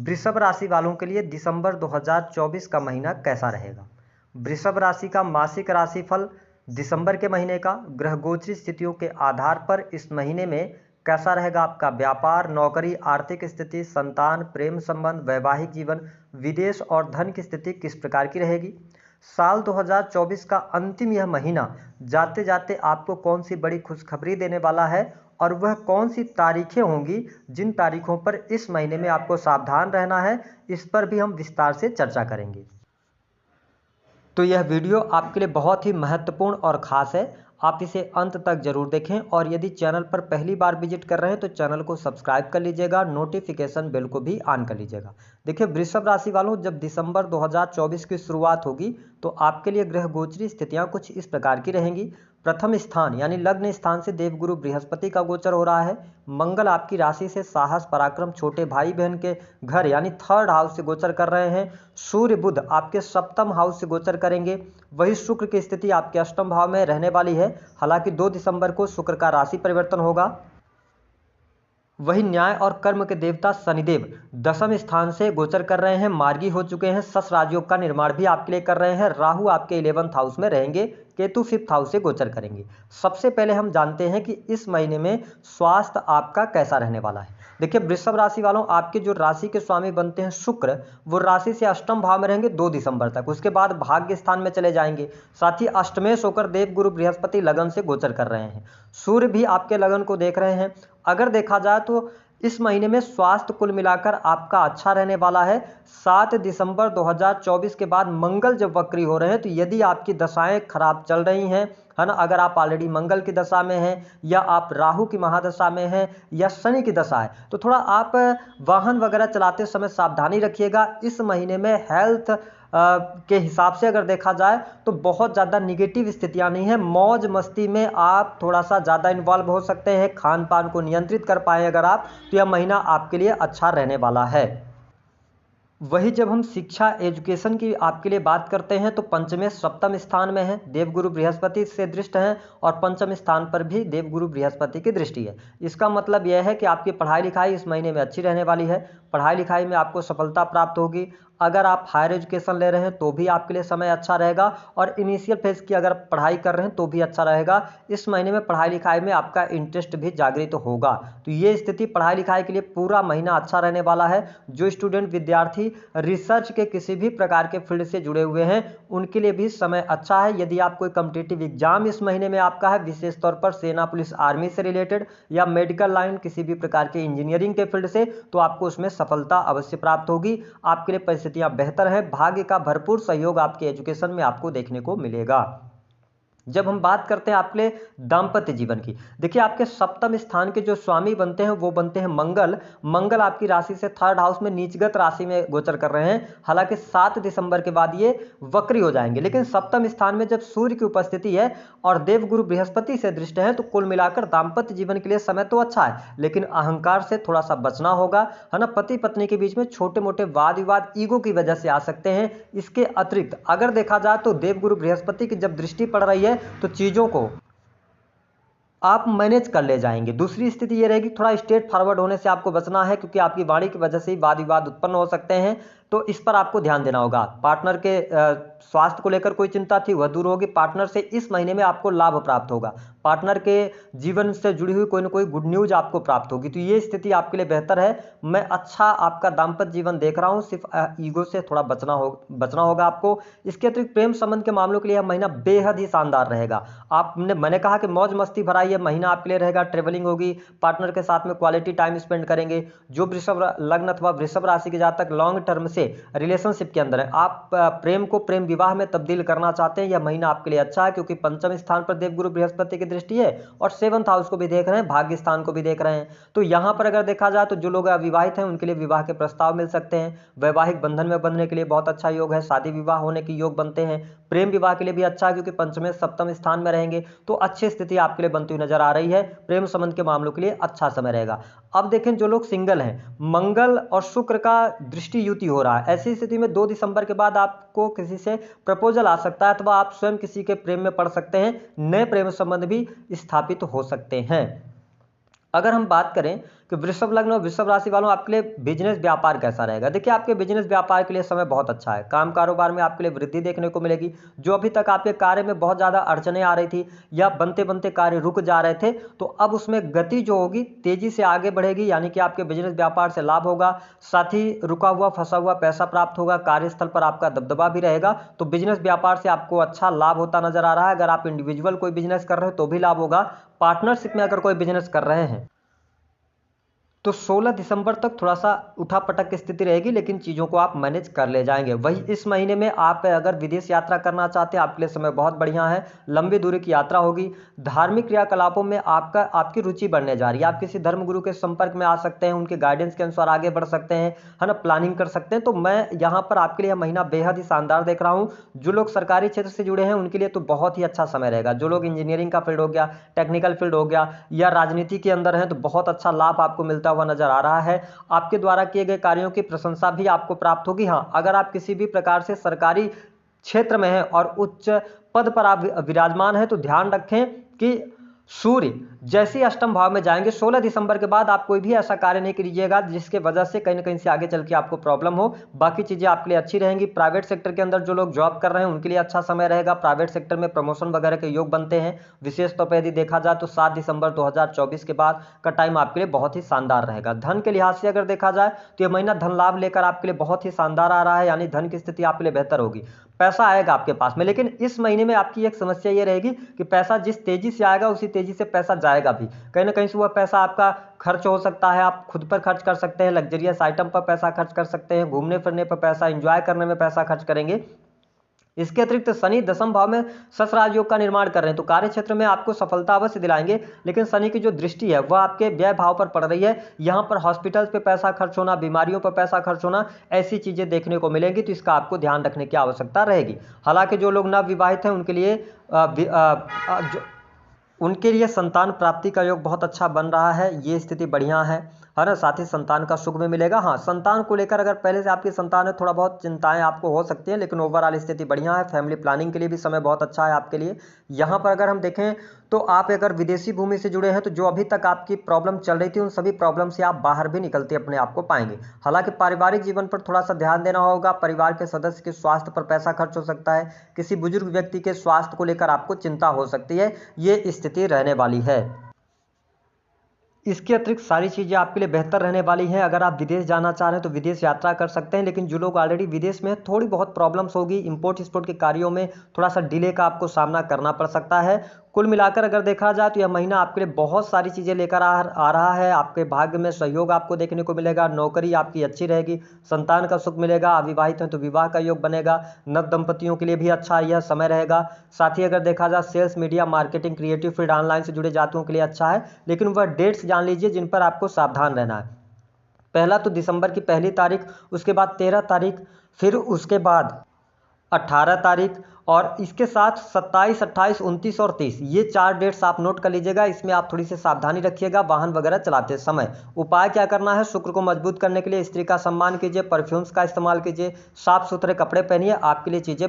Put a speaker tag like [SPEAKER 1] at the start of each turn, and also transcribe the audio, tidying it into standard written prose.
[SPEAKER 1] वृषभ राशि वालों के लिए दिसंबर 2024 का महीना कैसा रहेगा। वृषभ राशि का मासिक राशिफल दिसंबर के महीने का ग्रह गोचरी स्थितियों के आधार पर इस महीने में कैसा रहेगा। आपका व्यापार, नौकरी, आर्थिक स्थिति, संतान, प्रेम संबंध, वैवाहिक जीवन, विदेश और धन की स्थिति किस प्रकार की रहेगी। साल 2024 का अंतिम यह महीना जाते जाते आपको कौन सी बड़ी खुशखबरी देने वाला है और वह कौन सी तारीखें होंगी जिन तारीखों पर इस महीने में आपको सावधान रहना है, इस पर भी हम विस्तार से चर्चा करेंगे। तो यह वीडियो आपके लिए बहुत ही महत्वपूर्ण और ख़ास है, आप इसे अंत तक जरूर देखें। और यदि चैनल पर पहली बार विजिट कर रहे हैं तो चैनल को सब्सक्राइब कर लीजिएगा, नोटिफिकेशन बेल को भी ऑन कर लीजिएगा। देखिए वृषभ राशि वालों, जब दिसंबर 2024 की शुरुआत होगी तो आपके लिए ग्रह गोचरी स्थितियां कुछ इस प्रकार की रहेंगी। प्रथम स्थान यानी लग्न स्थान से देवगुरु बृहस्पति का गोचर हो रहा है। मंगल आपकी राशि से साहस, पराक्रम, छोटे भाई बहन के घर यानी थर्ड हाउस से गोचर कर रहे हैं। सूर्य बुध आपके सप्तम हाउस से गोचर करेंगे। वही शुक्र की स्थिति आपके अष्टम भाव में रहने वाली है। हालांकि 2 दिसंबर को शुक्र का राशि परिवर्तन होगा। वही न्याय और कर्म के देवता शनिदेव दसम स्थान से गोचर कर रहे हैं, मार्गी हो चुके हैं। सस राजयोग का निर्माण भी आपके लिए कर रहे हैं। राहु आपके 11th हाउस में रहेंगे, केतु 5th हाउस से गोचर करेंगे। सबसे पहले हम जानते हैं कि इस महीने में स्वास्थ्य आपका कैसा रहने वाला है। देखिए वृषभ राशि वालों, आपके जो राशि के स्वामी बनते हैं शुक्र, वो राशि से अष्टम भाव में रहेंगे 2 दिसंबर तक। उसके बाद भाग्य स्थान में चले जाएंगे। साथ ही अष्टमेश होकर देवगुरु बृहस्पति लगन से गोचर कर रहे हैं। सूर्य भी आपके लगन को देख रहे हैं। अगर देखा जाए तो इस महीने में स्वास्थ्य कुल मिलाकर आपका अच्छा रहने वाला है। 7 दिसंबर 2024 के बाद मंगल जब वक्री हो रहे हैं तो यदि आपकी दशाएं खराब चल रही हैं, है ना, अगर आप ऑलरेडी मंगल की दशा में हैं या आप राहु की महादशा में हैं या शनि की दशा है, तो थोड़ा आप वाहन वगैरह चलाते समय सावधानी रखिएगा। इस महीने में हेल्थ के हिसाब से अगर देखा जाए तो बहुत ज़्यादा निगेटिव स्थितियां नहीं है। मौज मस्ती में आप थोड़ा सा ज़्यादा इन्वॉल्व हो सकते हैं। खान पान को नियंत्रित कर पाएँ अगर आप, तो यह महीना आपके लिए अच्छा रहने वाला है। वही जब हम शिक्षा एजुकेशन की आपके लिए बात करते हैं तो पंचमेश सप्तम स्थान में है, देवगुरु बृहस्पति से दृष्ट हैं और पंचम स्थान पर भी देवगुरु बृहस्पति की दृष्टि है। इसका मतलब यह है कि आपकी पढ़ाई लिखाई इस महीने में अच्छी रहने वाली है। पढ़ाई लिखाई में आपको सफलता प्राप्त होगी। अगर आप हायर एजुकेशन ले रहे हैं तो भी आपके लिए समय अच्छा रहेगा और इनिशियल फेज की अगर पढ़ाई कर रहे हैं तो भी अच्छा रहेगा। इस महीने में पढ़ाई लिखाई में आपका इंटरेस्ट भी जागृत होगा। तो ये स्थिति पढ़ाई लिखाई के लिए पूरा महीना अच्छा रहने वाला है। जो स्टूडेंट विद्यार्थी रिसर्च के किसी भी प्रकार के फील्ड से जुड़े हुए हैं उनके लिए भी समय अच्छा है। यदि आप कोई कॉम्पिटिटिव एग्जाम इस महीने में आपका है, विशेष तौर पर सेना, पुलिस, आर्मी से रिलेटेड या मेडिकल लाइन, किसी भी प्रकार के इंजीनियरिंग के फील्ड से, तो आपको उसमें सफलता अवश्य प्राप्त होगी। आपके लिए परिस्थितियां बेहतर है। भाग्य का भरपूर सहयोग आपके एजुकेशन में आपको देखने को मिलेगा। जब हम बात करते हैं आपके लिए दाम्पत्य जीवन की, देखिए आपके सप्तम स्थान के जो स्वामी बनते हैं वो बनते हैं मंगल। मंगल आपकी राशि से थर्ड हाउस में नीचगत राशि में गोचर कर रहे हैं। हालांकि 7 दिसंबर के बाद ये वक्री हो जाएंगे, लेकिन सप्तम स्थान में जब सूर्य की उपस्थिति है और देवगुरु बृहस्पति से दृष्ट है तो कुल मिलाकर दाम्पत्य जीवन के लिए समय तो अच्छा है, लेकिन अहंकार से थोड़ा सा बचना होगा, है ना। पति पत्नी के बीच में छोटे मोटे वाद विवाद ईगो की वजह से आ सकते हैं। इसके अतिरिक्त अगर देखा जाए तो देवगुरु बृहस्पति की जब दृष्टि पड़ रही है तो चीजों को आप मैनेज कर ले जाएंगे। दूसरी स्थिति ये रहेगी, थोड़ा स्ट्रेट फॉरवर्ड होने से आपको बचना है क्योंकि आपकी वाणी की वजह से ही वाद विवाद उत्पन्न हो सकते हैं, तो इस पर आपको ध्यान देना होगा। पार्टनर के स्वास्थ्य को लेकर कोई चिंता थी वह दूर होगी। पार्टनर से इस महीने में आपको लाभ प्राप्त होगा। पार्टनर के जीवन से जुड़ी हुई कोई ना कोई गुड न्यूज आपको प्राप्त होगी, तो ये स्थिति आपके लिए बेहतर है। मैं अच्छा आपका दाम्पत्य जीवन देख रहा हूँ, सिर्फ ईगो से थोड़ा बचना होगा आपको। इसके अतिरिक्त प्रेम संबंध के मामलों के लिए यह महीना बेहद ही शानदार रहेगा। मैंने कहा कि मौज मस्ती भरा ये महीना आपके लिए रहेगा। ट्रेवलिंग होगी, पार्टनर के साथ में क्वालिटी टाइम स्पेंड करेंगे। जो वृषभ लग्न अथवा वृषभ राशि के जातक लॉन्ग टर्म से रिलेशनशिप के अंदर है, आप प्रेम को प्रेम विवाह में तब्दील करना चाहते हैं, यह महीना आपके लिए अच्छा है क्योंकि पंचम स्थान पर देवगुरु बृहस्पति की दृष्टि है और 7th हाउस को भी देख रहे हैं, भाग्य स्थान को भी देख रहे हैं। तो यहां पर अगर देखा जाए तो जो लोग अविवाहित हैं उनके लिए विवाह के प्रस्ताव मिल सकते हैं। वैवाहिक बंधन में बंधने के लिए बहुत अच्छा योग है। शादी विवाह होने के योग बनते हैं। प्रेम विवाह के लिए भी अच्छा है क्योंकि पंचम सप्तम स्थान में रहेंगे, तो अच्छी स्थिति आपके लिए बनती हुई नजर आ रही है। प्रेम संबंध के मामलों के लिए अच्छा समय रहेगा। अब देखें जो लोग सिंगल हैं, मंगल और शुक्र का दृष्टि युति हो रहा है। ऐसी स्थिति में 2 दिसंबर के बाद आपको किसी से प्रपोजल आ सकता है अथवा आप स्वयं किसी के प्रेम में पड़ सकते हैं। नए प्रेम संबंध भी स्थापित हो सकते हैं। अगर हम बात करें कि वृषभ लग्न और वृषभ राशि वालों आपके लिए बिजनेस व्यापार कैसा रहेगा। देखिए आपके बिजनेस व्यापार के लिए समय बहुत अच्छा है। काम कारोबार में आपके लिए वृद्धि देखने को मिलेगी। जो अभी तक आपके कार्य में बहुत ज़्यादा अड़चने आ रही थी या बनते बनते कार्य रुक जा रहे थे, तो अब उसमें गति जो होगी तेजी से आगे बढ़ेगी, यानी कि आपके बिजनेस व्यापार से लाभ होगा। साथ ही रुका हुआ फंसा हुआ पैसा प्राप्त होगा। कार्यस्थल पर आपका दबदबा भी रहेगा। तो बिजनेस व्यापार से आपको अच्छा लाभ होता नजर आ रहा है। अगर आप इंडिविजुअल कोई बिजनेस कर रहे हो तो भी लाभ होगा। पार्टनरशिप में अगर कोई बिजनेस कर रहे हैं तो 16 दिसंबर तक थोड़ा सा उठापटक की स्थिति रहेगी, लेकिन चीज़ों को आप मैनेज कर ले जाएंगे। वही इस महीने में आप अगर विदेश यात्रा करना चाहते हैं, आपके लिए समय बहुत बढ़िया है। लंबी दूरी की यात्रा होगी। धार्मिक क्रियाकलापों में आपकी रुचि बढ़ने जा रही है। आप किसी धर्मगुरु के संपर्क में आ सकते हैं, उनके गाइडेंस के अनुसार आगे बढ़ सकते हैं, है ना, प्लानिंग कर सकते हैं। तो मैं यहाँ पर आपके लिए यह महीना बेहद ही शानदार देख रहा हूँ। जो लोग सरकारी क्षेत्र से जुड़े हैं उनके लिए तो बहुत ही अच्छा समय रहेगा। जो लोग इंजीनियरिंग का फील्ड हो गया, टेक्निकल फील्ड हो गया या राजनीति के अंदर हैं, तो बहुत अच्छा लाभ आपको मिलता हुआ नजर आ रहा है। आपके द्वारा किए गए कार्यों की प्रशंसा भी आपको प्राप्त होगी। हाँ, अगर आप किसी भी प्रकार से सरकारी क्षेत्र में हैं और उच्च पद पर आप विराजमान हैं तो ध्यान रखें कि सूर्य जैसे ही अष्टम भाव में जाएंगे 16 दिसंबर के बाद आप कोई भी ऐसा कार्य नहीं कीजिएगा जिसके वजह से कहीं ना कहीं से आगे चल के आपको प्रॉब्लम हो। बाकी चीजें आपके लिए अच्छी रहेंगी। प्राइवेट सेक्टर के अंदर जो लोग जॉब कर रहे हैं उनके लिए अच्छा समय रहेगा। प्राइवेट सेक्टर में प्रमोशन वगैरह के योग बनते हैं। विशेष तौर पर यदि देखा जाए तो 7 दिसंबर 2024 के बाद का टाइम आपके लिए बहुत ही शानदार रहेगा। धन के लिहाज से अगर देखा जाए तो यह महीना धन लाभ लेकर आपके लिए बहुत ही शानदार आ रहा है, यानी धन की स्थिति आपके लिए बेहतर होगी। पैसा आएगा आपके पास में, लेकिन इस महीने में आपकी एक समस्या ये रहेगी कि पैसा जिस तेजी से आएगा उसी तेजी से पैसा जाएगा भी। कहीं ना कहीं से वह पैसा आपका खर्च हो सकता है। आप खुद पर खर्च कर सकते हैं, लग्जरियस आइटम पर पैसा खर्च कर सकते हैं, घूमने फिरने पर पैसा, एंजॉय करने में पैसा खर्च करेंगे। इसके अतिरिक्त शनि दशम भाव में सस राजयोग का निर्माण कर रहे हैं, तो कार्य क्षेत्र में आपको सफलता अवश्य दिलाएंगे। लेकिन शनि की जो दृष्टि है वह आपके व्यय भाव पर पड़ रही है। यहाँ पर हॉस्पिटल्स पे पैसा खर्च होना, बीमारियों पर पैसा खर्च होना, ऐसी चीजें देखने को मिलेंगी। तो इसका आपको ध्यान रखने की आवश्यकता रहेगी। हालांकि जो लोग नव विवाहित हैं उनके लिए संतान प्राप्ति का योग बहुत अच्छा बन रहा है। ये स्थिति बढ़िया है ना। साथ ही संतान का सुख में मिलेगा। हाँ, संतान को लेकर अगर पहले से आपकी संतान है, थोड़ा बहुत चिंताएं आपको हो सकती हैं, लेकिन ओवरऑल स्थिति बढ़िया है। फैमिली प्लानिंग के लिए भी समय बहुत अच्छा है आपके लिए। यहाँ पर अगर हम देखें तो आप अगर विदेशी भूमि से जुड़े हैं तो जो अभी तक आपकी प्रॉब्लम चल रही थी उन सभी प्रॉब्लम से आप बाहर भी निकलते अपने आप को पाएंगे। हालांकि पारिवारिक जीवन पर थोड़ा सा ध्यान देना होगा। परिवार के सदस्य के स्वास्थ्य पर पैसा खर्च हो सकता है। किसी बुजुर्ग व्यक्ति के स्वास्थ्य को लेकर आपको चिंता हो सकती है। ये स्थिति रहने वाली है। इसके अतिरिक्त सारी चीज़ें आपके लिए बेहतर रहने वाली हैं। अगर आप विदेश जाना चाह रहे हैं तो विदेश यात्रा कर सकते हैं, लेकिन जो लोग ऑलरेडी विदेश में हैं थोड़ी बहुत प्रॉब्लम्स होगी। इंपोर्ट एक्सपोर्ट के कार्यों में थोड़ा सा डिले का आपको सामना करना पड़ सकता है। कुल मिलाकर अगर देखा जाए तो यह महीना आपके लिए बहुत सारी चीज़ें लेकर आ रहा है। आपके भाग्य में सहयोग आपको देखने को मिलेगा। नौकरी आपकी अच्छी रहेगी। संतान का सुख मिलेगा। अविवाहित हैं तो विवाह का योग बनेगा। नव दंपतियों के लिए भी अच्छा यह समय रहेगा। साथ ही अगर देखा जाए sales, media, marketing, creative field, online से जुड़े जातकों के लिए अच्छा है। लेकिन वह डेट्स जान लीजिए जिन पर आपको सावधान रहना है। पहला तो दिसंबर की पहली तारीख, उसके बाद 13 तारीख, फिर उसके बाद 18 तारीख और इसके साथ 27, 28, 29 और 30, ये 4 डेट्स आप नोट कर लीजिएगा। इसमें आप थोड़ी सी सावधानी रखिएगा वाहन वगैरह चलाते समय। उपाय क्या करना है? शुक्र को मजबूत करने के लिए स्त्री का सम्मान कीजिए, परफ्यूम्स का इस्तेमाल कीजिए, साफ सुथरे कपड़े पहनिए। आपके लिए चीज़ें